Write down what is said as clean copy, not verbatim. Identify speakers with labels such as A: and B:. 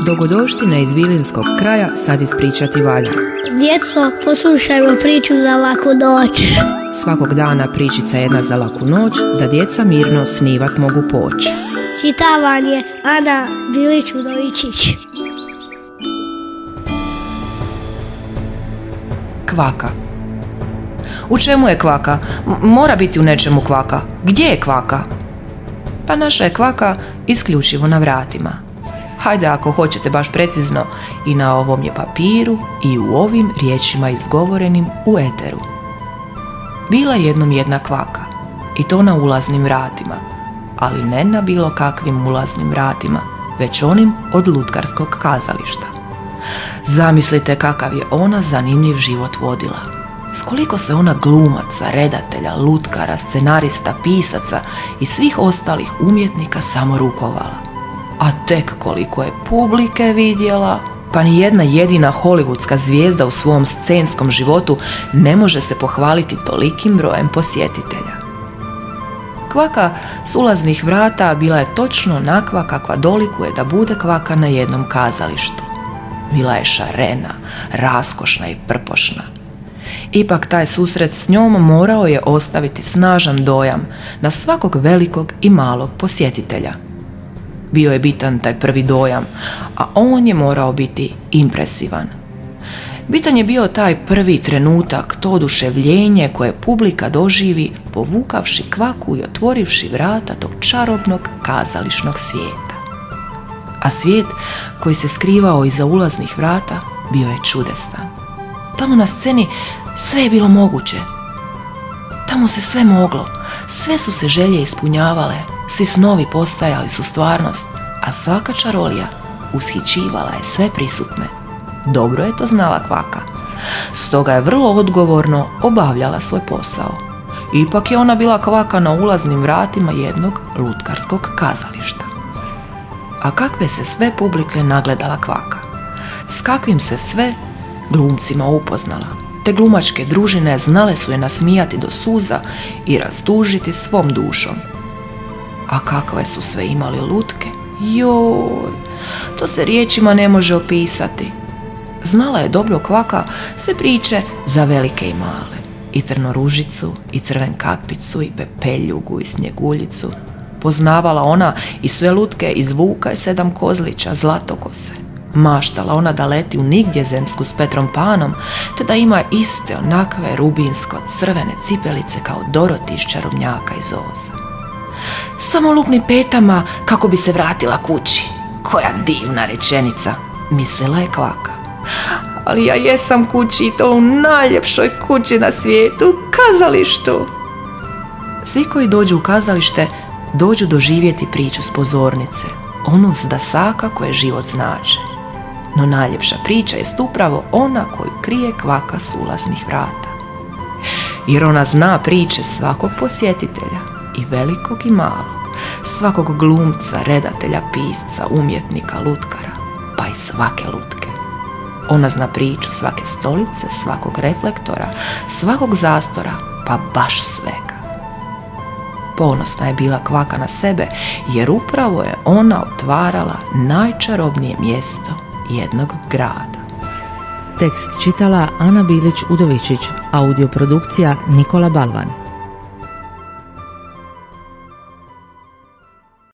A: Dogodovštine iz Vilinskog kraja sad ispričati valja.
B: Djeco, poslušajmo priču za laku noć.
A: Svakog dana pričica jedna za laku noć, da djeca mirno snivat mogu poći.
B: Čitavanje Ana Bilić Udovičić.
A: Kvaka. U čemu je kvaka? Mora biti u nečemu kvaka. Gdje je kvaka? Pa naša je kvaka isključivo na vratima. Hajde ako hoćete baš precizno, i na ovom je papiru i u ovim riječima izgovorenim u eteru. Bila jednom jedna kvaka, i to na ulaznim vratima, ali ne na bilo kakvim ulaznim vratima, već onim od lutkarskog kazališta. Zamislite kakav je ona zanimljiv život vodila. S koliko se ona glumaca, redatelja, lutkara, scenarista, pisaca i svih ostalih umjetnika samo rukovala. A tek koliko je publike vidjela, pa ni jedna jedina hollywoodska zvijezda u svom scenskom životu ne može se pohvaliti tolikim brojem posjetitelja. Kvaka s ulaznih vrata bila je točno onakva kakva dolikuje da bude kvaka na jednom kazalištu. Bila je šarena, raskošna i prpošna. Ipak taj susret s njom morao je ostaviti snažan dojam na svakog velikog i malog posjetitelja. Bio je bitan taj prvi dojam, a on je morao biti impresivan. Bitan je bio taj prvi trenutak, to oduševljenje koje publika doživi povukavši kvaku i otvorivši vrata tog čarobnog kazališnog svijeta. A svijet koji se skrivao iza ulaznih vrata bio je čudestan. Tamo na sceni sve je bilo moguće. Tamo se sve moglo, sve su se želje ispunjavale, svi snovi postajali su stvarnost, a svaka čarolija ushićivala je sve prisutne. Dobro je to znala kvaka, stoga je vrlo odgovorno obavljala svoj posao. Ipak je ona bila kvaka na ulaznim vratima jednog lutkarskog kazališta. A kakve se sve publike nagledala kvaka? S kakvim se sve glumcima upoznala? Te glumačke družine znale su je nasmijati do suza i rastužiti svom dušom. A kakve su sve imali lutke? Joj, to se riječima ne može opisati. Znala je dobro kvaka sve priče za velike i male. I Crnoružicu, i Crvenkapicu, i Pepeljugu, i Snjeguljicu. Poznavala ona i sve lutke iz Vuka i 7 kozlića, Zlatokose. Maštala ona da leti u nigdje zemsku s Petrom Panom, te da ima iste onakve rubinsko-crvene cipelice kao Doroti iz Čarobnjaka iz Oza. Samo lupni petama kako bi se vratila kući. Koja divna rečenica, mislila je kvaka. Ali ja jesam kući i to u najljepšoj kući na svijetu, kazalištu. Svi koji dođu u kazalište dođu doživjeti priču s pozornice, onu s dasaka koje život znače. No najljepša priča jest upravo ona koju krije kvaka s ulaznih vrata. Jer ona zna priče svakog posjetitelja, i velikog i malog, svakog glumca, redatelja, pisca, umjetnika, lutkara, pa i svake lutke. Ona zna priču svake stolice, svakog reflektora, svakog zastora, pa baš svega. Ponosna je bila kvaka na sebe, jer upravo je ona otvarala najčarobnije mjesto jednog grada.
C: Tekst čitala Ana Bilić Udovičić, audioprodukcija Nikola Balvan.